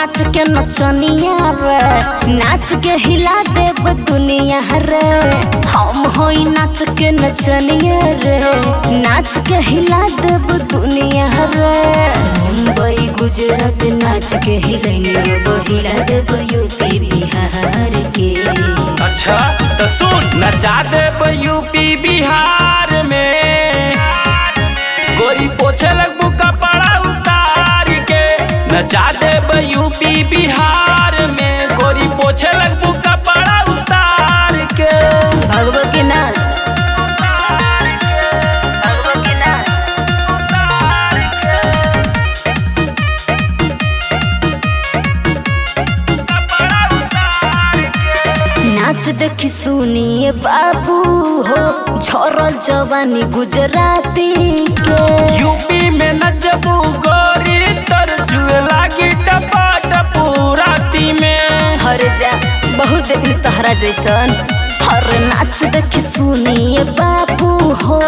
नाच के नचनिया रे, नाच के हिला देब दुनिया रे। हम होई नाच के नचनिया रे, नाच के हिला देब दुनिया रे। मुंबई गुजरात नाच के हिलैनिया हिला देब यूपी बिहार के। अच्छा तो सुन, नचा देब यूपी बिहार में, गोरी पोछे लगबू कपड़ा उतार के। नचा देब यूपी बिहार में, गोरी पोछे लगबू कपड़ा उतार के। भगवा के ना नाच देखी सुनिए बाबू हो, झरल जवानी गुजराती के। यूपी में नचबू गोरी तर जुए लागी टपा टपू राती में। हर जा बहुत देखी तहरा जैसन। हर नाच देखी सुनिए बाबू हो,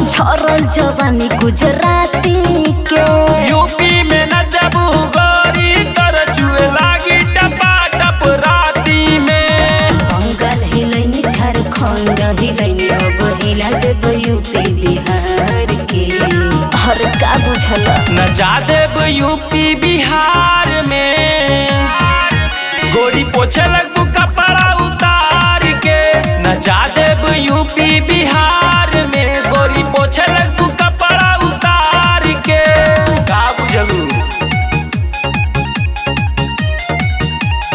झरल जवानी गुजराती के। यूपी में नचबू गोरी तर जुए लागी टपा टप राती में। बंगाल हिलैनी झारखंड हिलैनी अब हिला देब यूपी बिहार के। हर का बुझल नचा देब यूपी बिहार में, गोरी पोछे लगबू कपड़ा उतार के। नचा देब यूपी बिहार में, गोरी पोछे लगबू कपड़ा उतार के। का बुझलू?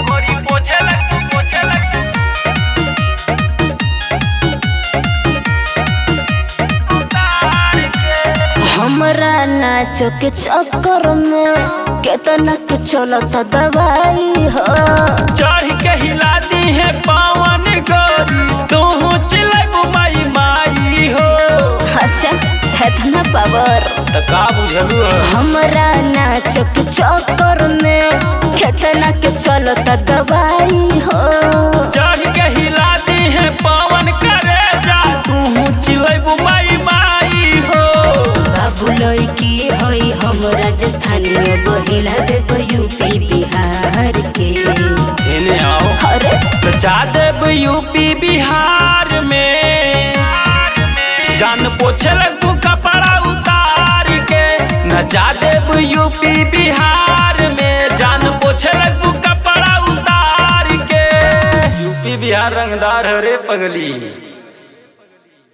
गोरी पोछे लगबू पोछे लगबू उतार के। हमरा नाच के चक्कर में केतना के चलत दवाई हो। चढ़ के हिला दी है पावन गोरी, तू चिल्लाबू माई माई हो। अच्छा इतना पावर तो का बुझलू? हमरा नाच के चक्कर में केतना के चलत दवाई हो। चढ़ के हिला दी है पावन करे जा, तू चिल्लाबू माई माई हो। बाबू लड़की होई हम राजस्थानी बहिला देब यूपी बिहार के। इन्हें आओ अरे नचा देब यूपी बिहार में, जान पोछे लगबू कपड़ा उतार के। नचा देब यूपी बिहार में, जान पोछे लगबू कपड़ा उतार के। यूपी बिहार रंगदार हरे पगली।